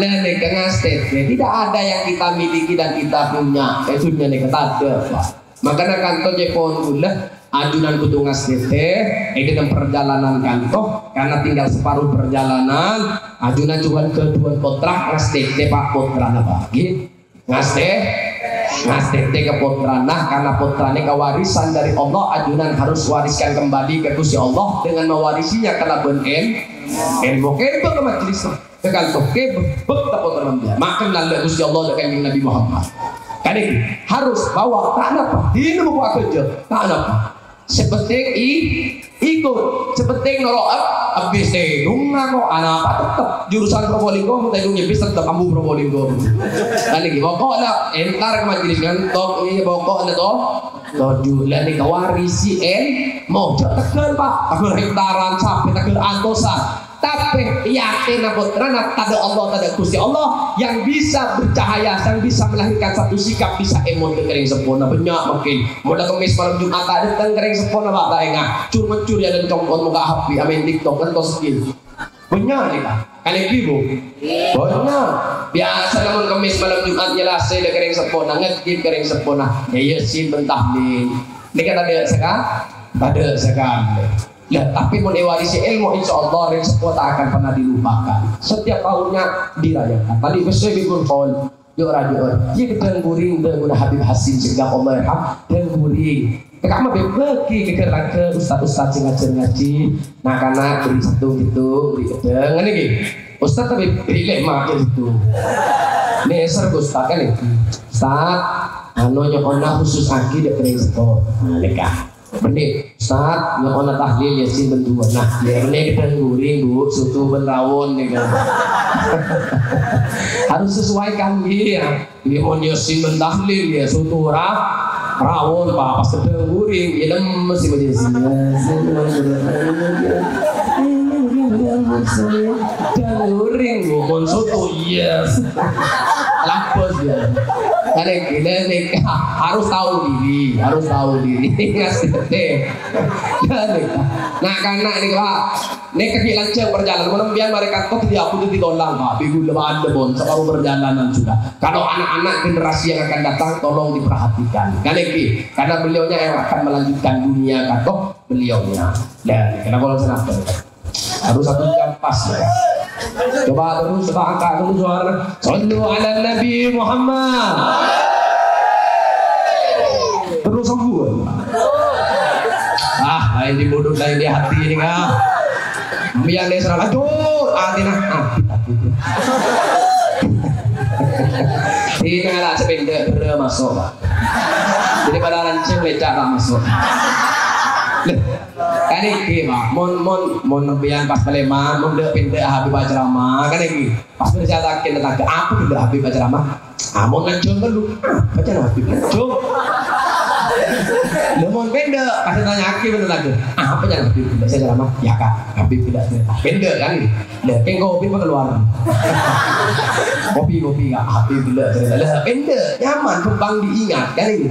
Speaker 1: Nenek kengastet. Tidak ada yang kita miliki dan kita punya. Itu nih kata Pak. Makanya kantor Jepun bulan ajunan kudu ngasete dalam perjalanan kantor karena tinggal separuh perjalanan ajunan cuma kedua potrak ngasete Pak potra apa gitu ngasete ke potra karena potranya kewarisan dari Allah ajunan harus wariskan kembali ke Gusti Allah dengan mewarisinya karena ilmu kebo ke majelis ke kantor kebo betul potra dia makan lalu Gusti Allah dengan Nabi Muhammad. Kan ini harus bawa tak apa ini buat kerja tak apa sepenting ikut sepenting nolok habis nunggu kok anak tetap jurusan Probolinggo kita itu nyebis tetap kamu Probolinggo kan ini pokoknya entar ke majelis ngantok ini pokoknya toh jualan ini kawarisi mau tekan Pak aku hektaran sampai tekan antosan tapi yakin putrana tada Allah tada Gusti Allah yang bisa bercahaya yang bisa melahirkan satu sikap bisa emon kering sempurna banyak mungkin mulai kemis malam Jumat ada kering sempurna Pak taengah curi ada congkon muka HP amin TikTok kan tos skill banyak nih Pak kan ibu banyak biasa namun kemis malam Jumat jelas saya kering sempurna ngekip kering sempurna ya sih bentah nih ini kan ada sekarang ya, tapi mewarisi ilmu insya Allah rezeki tak akan pernah dilupakan. Setiap tahunnya dirayakan. Tadi besok bikul kaul, jor. Ia kita guring dengan Habib Hasim sehingga Allah yarham dan guring. Kamu bagi ke ustaz ngaji. Nah karena beri satu gitu, beri dengan ini. Ustaz tapi beri lemah gitu. Ini ustaz kan itu. Ustaz, nyokona khusus lagi dia kering sekolah. Lekah. Benih saat nyokona tahlil yasin berdua nah ya benih kita nguring Bu sutu benrawon nih kan harus sesuaikan dia mau yasin bentahlil ya sutu rawon Pak pas sedang nguring ya lemes sih yasin Jaluring ngomong soto yes. Lampus ya. Karena gini harus tahu diri, ngasih nah karena ini Pak, ini kaki lancang perjalanan, kemudian mereka kok dia aku di tolong Pak, bigu lebar ada bon, separuh perjalanan sudah. Kalau anak-anak generasi yang akan datang, tolong diperhatikan. Karena beliaunya yang akan melanjutkan dunia, katoh beliaunya. Dan kenapa kalau senang harus 1 jam pas ya. Coba terus angkat dulu suara. Sallu ala Nabi Muhammad. Terus sembuh. Lain di bodoh, lain di hati ini kah? Biar dia serah lanjut. Tina. Tina lah sependek masuk. Jadi pada lancing lecak tak masuk. Kan iki Pak, mon nembian pas kelema, mon dek pindah habis baca ceramah, kan iki. Pas dicatatkeun tetangga, apa pindah habis baca ceramah? Mon ngancung dulu. Baca habis ngancung. Mon pindah, pas tanya aki bener lagi. Apa jangan habis baca ceramah? Ya Kak, habis pindah. Pindah kan. Lah keng kopi apa keluar. Kopi Kak, habis pindah. Lah pindah, nyaman kembang diingat kan ini.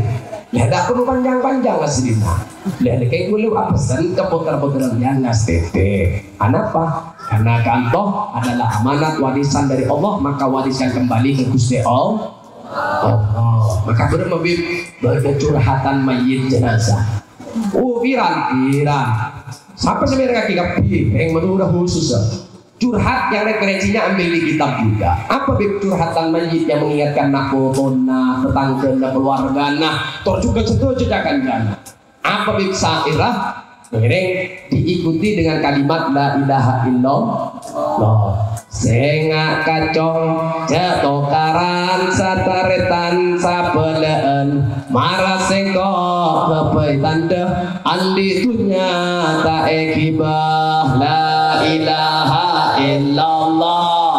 Speaker 1: Lah dak perlu panjang-panjang aslinya. Lah kayak gue apa pesan keputar-putaran yang tete. Kenapa? Karena kantoh adalah amanat warisan dari Allah, maka wariskan kembali ke Gusti Allah. Maka bercurhatan mayit jenazah. Viral. Sampai sebenarnya kaki yang udah khusus. Curhat yang referensinya ambil di kitab juga. Apa curhatan mayit yang mengingatkan nakotona, tetangga, keluarga, juga jejakan jana. Apa syairah? Ini diikuti dengan kalimat la ilaha illallah. Sengak kacong jatokaran sataretan sapeleen marah sengkok kepaitan deh andi tunya tak ekibah la ilaha illallah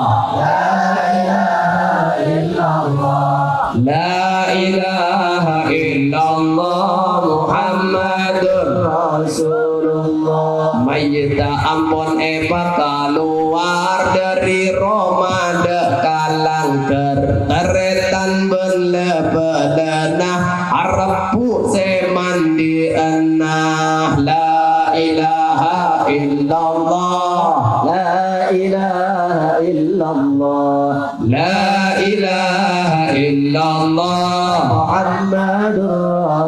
Speaker 1: la ilaha illallah Muhammadur Rasulullah. Mayita ampun keluar dari Roma dekalang keretan bele-belena Arabu semandi enah la ilaha illallah la ilaha illallah la ilaha illallah Muhammadur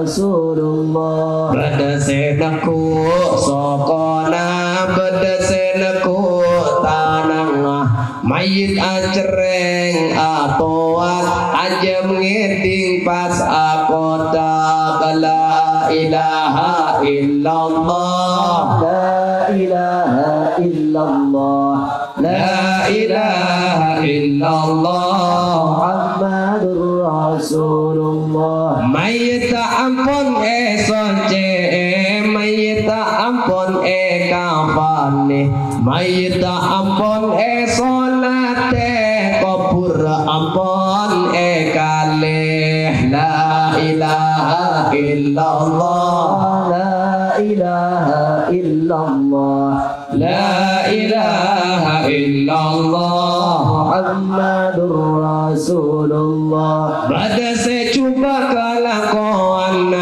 Speaker 1: Rasulullah. Bedesenaku sokona bedesenaku mayit acereng atoat ajem ngeding pas akota la ilaha illallah la ilaha illallah la ilaha illallah Muhammadur Rasulullah. Mayit ampun sonce mayit ampun kafane mayit ampun solate kubur ampun kalih la ilaha illallah la ilaha illallah la ilaha illallah Muhammadur Rasulullah. Pada secuba kelakuan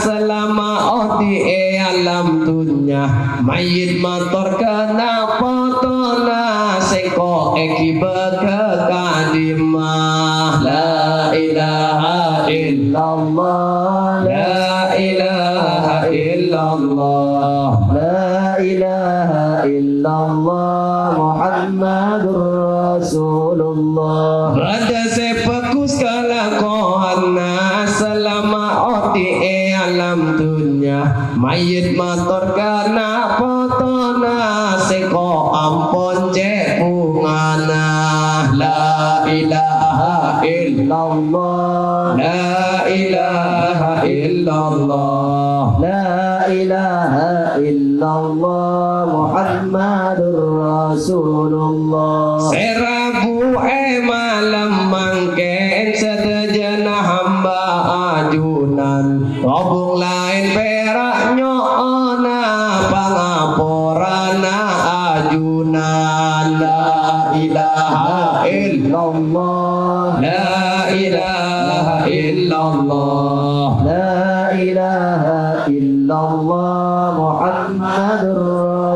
Speaker 1: selama odi alam dunia mayit motor kenapa tona seko ekiba kekadimah la ilaha illallah la ilaha illallah la ilaha illallah Muhammadur Rasulullah. Pada sepekus kelakuan selama odi alam dunia mayit motor kena potona seko ampun cekungana la ilaha illallah la ilaha illallah la ilaha illallah Muhammadur Rasulullah. Serabu malam mangken sedejana hamba ajunan robong lain perak nyona pangaporana ajunan
Speaker 2: illallah,
Speaker 1: la ilaha illallah,
Speaker 2: la ilaha illallah, Muhammadur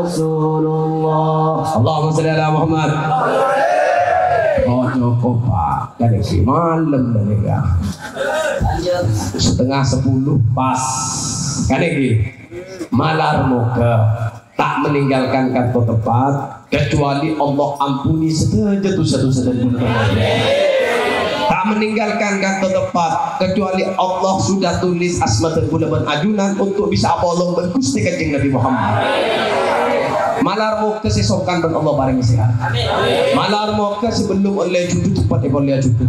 Speaker 2: Rasulullah.
Speaker 1: Allahumma shalli ala Muhammad. Oh cukup Pak, kan si malam dan ya. 9:30 pas. Kan iki malar moga tak meninggalkan kantor tepat kecuali Allah ampuni saja dosa-dosa dan tak meninggalkan kantor tepat kecuali Allah sudah tulis asma dan bulan ajunan untuk bisa apolong bergusti kanjeng Nabi Muhammad. Malar moga sesokan dan Allah bareng sehat. Malar moga sebelum oleh cucu cepat oleh cucu.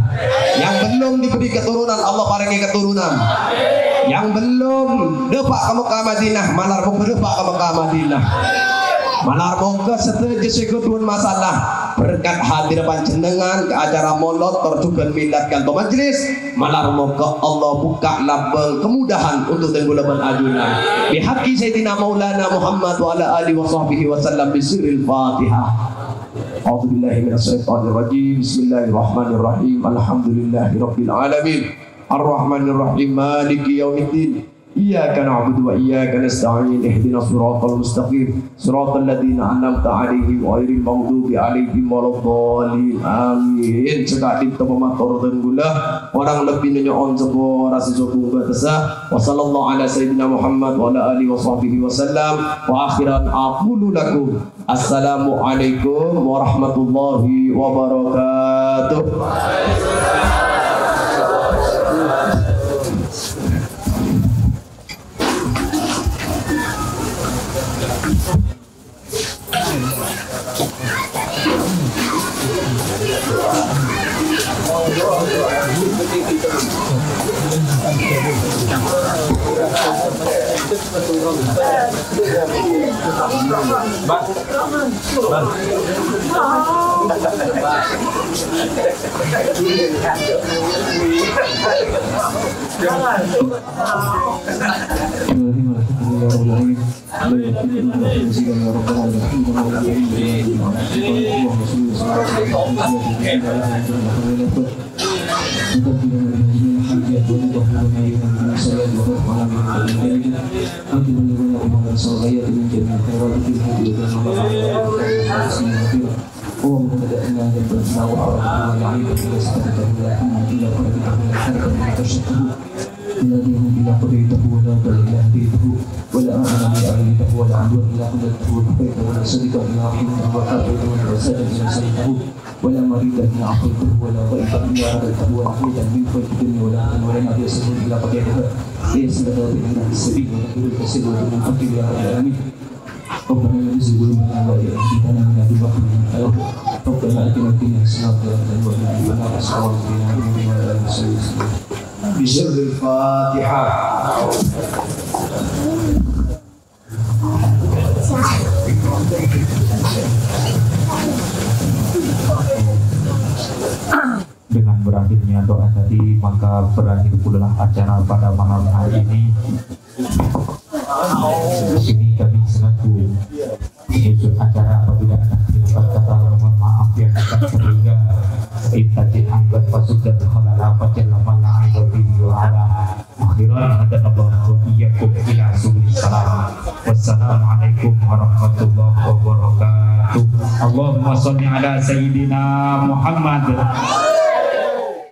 Speaker 1: Yang belum diberi keturunan Allah barengi keturunan. Yang belum depak kamu ke Madinah, malar moga depak kamu ke Madinah. Malar moga setuju sekutun masalah berkat hadir panjenengan ke acara molot terjugan milad kantor majelis. Malar moga Allah buka labang kemudahan untuk tenggulaban ajunan bihaqi Sayyidina Maulana Muhammad wa ala alihi wa sahbihi wa sallam bisiril Fatihah. A'udzu billahi minasyaitonir rajim. Bismillahirrahmanirrahim. Alhamdulillahi rabbil alamin. Ar-Rahmanir Rahim. Maliki yaumiddin. Iyyaka na'budu wa iyyaka nasta'in. Ihdinas siratal mustaqim. Siratal ladzina an'amta 'alaihim ghairil maghdubi 'alaihim waladdallin. Amin. Cekak dipta pematur dan gula orang lebih nyoon sepo rasa sokung batasa. Wa sallallahu ala sayyidina Muhammad wa ala alihi wa sahbihi wa sallam. Wa akhiran aqulu lakum assalamu alaikum warahmatullahi wabarakatuh. ولا مريضا من عقلته ولا ضعيفا الا رددته وحيدا من خلق الدنيا ولا نبي يسلم الى قضيتها ليس لنا بهذا السبيل ونقول الكسل ومن فضل يا رب العالمين. ربنا لا تزغ قلوبنا بعد إذ هديتنا وهب لنا من لدنك ربنا آتنا في الدنيا حسنة وقنا عذاب النار صلى الله عليه وسلم. بسر الفاتحة.
Speaker 3: Dengan berakhirnya doa tadi, maka berakhir pula acara pada malam hari ini. Ini kami selaku menyusun acara apabila ada kata mohon maaf yang akan sehingga intajin angkat pasuk dan halala pacen lama lain video ala akhiran ada Allah iyyakum ila subul salam. Wassalamualaikum warahmatullahi wabarakatuh. Allahumma sholli ala sayyidina Muhammad.